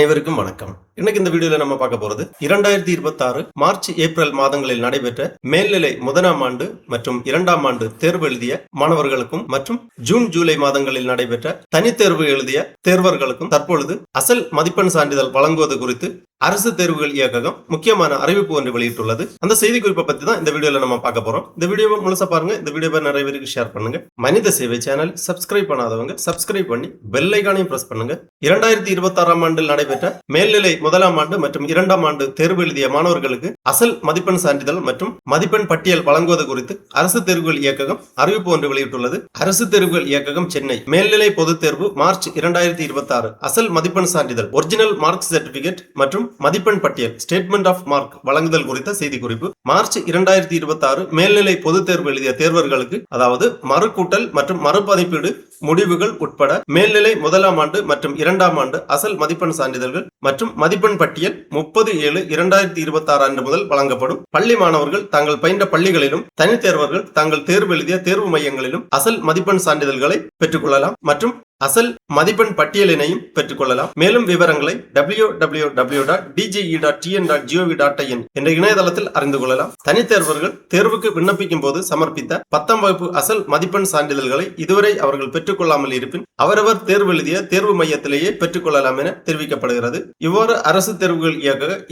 அனைவருக்கும் வணக்கம். இன்னைக்கு இந்த வீடியோல நம்ம பார்க்க போறது 2026 மார்ச் ஏப்ரல் மாதங்களில் நடைபெற்ற மேல்நிலை முதலாம் ஆண்டு மற்றும் இரண்டாம் ஆண்டு தேர்வு எழுதிய மாணவர்களுக்கும் மற்றும் ஜூன் ஜூலை மாதங்களில் நடைபெற்ற தனித்தேர்வு எழுதிய தேர்வர்களுக்கும் தற்பொழுது அசல் மதிப்பெண் சான்றிதழ் வழங்குவது குறித்து அரசு தேர்வுகள் இயக்ககம் முக்கியமான அறிவிப்பு ஒன்று வெளியிட்டுள்ளது. அந்த செய்தி குறிப்பை பத்தி தான் இந்த வீடியோல நம்ம பார்க்க போறோம். இந்த வீடியோவை முழுசா பாருங்க. இந்த வீடியோவை நிறைய பேருக்கு ஷேர் பண்ணுங்க. மனித சேவை சேனல் சப்ஸ்கிரைப் பண்ணாதவங்க சப்ஸ்கிரைப் பண்ணி பெல் ஐகானையும் பிரஸ் பண்ணுங்க. 2026 ஆண்டில் நடைபெற்ற மேல்நிலை முதலாம் ஆண்டு மற்றும் இரண்டாம் ஆண்டு தேர்வு எழுதிய மாணவர்களுக்கு அசல் மதிப்பெண் சான்றிதழ் மற்றும் மதிப்பெண் பட்டியல் வழங்குவது குறித்து அரசு தேர்வுகள் இயக்ககம் அறிவிப்பு ஒன்று வெளியிட்டுள்ளது. அரசு தேர்வுகள் இயக்ககம் சென்னை மேல்நிலை பொதுத் தேர்வு மார்ச் 2026 அசல் மதிப்பெண் சான்றிதழ் ஒரிஜினல் மார்க் சர்டிபிகேட் மற்றும் மதிப்பெண் பட்டியல் ஸ்டேட்மெண்ட் ஆஃப் மார்க் வழங்குதல் குறித்த செய்தி குறிப்பு. மார்ச் 2026 மேல்நிலை பொதுத் தேர்வு எழுதிய தேர்வர்களுக்கு, அதாவது மறுகூட்டல் மற்றும் மறுபதிப்பீடு முடிவுகள் உட்பட மேல்நிலை முதலாம் ஆண்டு மற்றும் இரண்டாம் ஆண்டு அசல் மதிப்பெண் சான்றிதழ்கள் மற்றும் மதிப்பெண் பட்டியல் 30/7/2026 அன்று முதல் வழங்கப்படும். பள்ளி மாணவர்கள் தாங்கள் பயின்ற பள்ளிகளிலும் தனித்தேர்வர்கள் தாங்கள் தேர்வு எழுதிய தேர்வு மையங்களிலும் அசல் மதிப்பெண் சான்றிதழ்களை பெற்றுக்கொள்ளலாம் மற்றும் அசல் மதிப்பெண் பட்டியலினையும் பெற்றுக்கொள்ளலாம். மேலும் விவரங்களை www.dge.tn.gov.in என்ற இணையதளத்தில் அறிந்து கொள்ளலாம். தனித்தேர்வர்கள் தேர்வுக்கு விண்ணப்பிக்கும் போது சமர்ப்பித்த 10ஆம் வகுப்பு அசல் மதிப்பெண் சான்றிதழ்களை இதுவரை அவர்கள் பெற்றுக்கொள்ளாமல் இருப்பின் அவரவர் தேர்வு எழுதிய தேர்வு மையத்திலேயே பெற்றுக்கொள்ளலாம் என தெரிவிக்கப்படுகிறது. இவ்வாறு அரசு தேர்வுகள்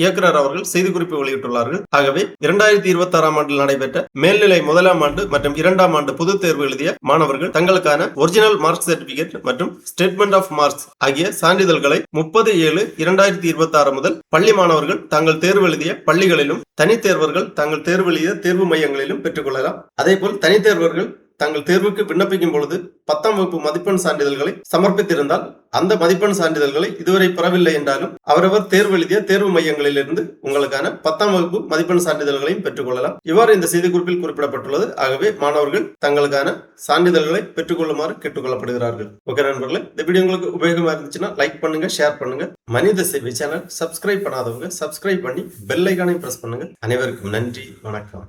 இயக்குனர் அவர்கள் செய்திக்குறிப்பு வெளியிட்டுள்ளார்கள். ஆகவே 2026 ஆண்டில் நடைபெற்ற மேல்நிலை முதலாம் ஆண்டு மற்றும் இரண்டாம் ஆண்டு பொது தேர்வு எழுதிய மாணவர்கள் தங்களுக்கான ஒரிஜினல் மார்க் சர்டிபிகேட் மற்றும் ஸ்டேட்மெண்ட் ஆஃப் மார்க்ஸ் ஆகிய சான்றிதழ்களை 30/7/2026 முதல் பள்ளி மாணவர்கள் தாங்கள் தேர்வு எழுதிய பள்ளிகளிலும் தனித்தேர்வர்கள் தாங்கள் தேர்வு எழுதிய தேர்வு மையங்களிலும் பெற்றுக்கொள்ளலாம். அதேபோல் தனித்தேர்வர்கள் தங்கள் தேர்வுக்கு விண்ணப்பிக்கும் பொழுது 10ஆம் வகுப்பு மதிப்பெண் சான்றிதழ்களை சமர்ப்பித்திருந்தால் அந்த மதிப்பெண் சான்றிதழ்களை இதுவரை பெறவில்லை என்றாலும் அவரவர் தேர்வு எழுதிய தேர்வு மையங்களிலிருந்து உங்களுக்கான 10ஆம் வகுப்பு மதிப்பெண் சான்றிதழ்களையும் பெற்றுக்கொள்ளலாம். இவ்வாறு இந்த செய்திக்குறிப்பில் குறிப்பிடப்பட்டுள்ளது. ஆகவே மாணவர்கள் தங்களுக்கான சான்றிதழ்களை பெற்றுக்கொள்ளுமாறு கேட்டுக்கொள்ளப்படுகிறார்கள். ஓகே நண்பர்களே, இந்த வீடியோ உங்களுக்கு உபயோகமா இருந்துச்சுன்னா லைக் பண்ணுங்க, ஷேர் பண்ணுங்க. மனித சேவை சேனல் சப்ஸ்கிரைப் பண்ணாதவங்க சப்ஸ்கிரைப் பண்ணி பெல் ஐகானை பிரஸ் பண்ணுங்க. அனைவருக்கும் நன்றி, வணக்கம்.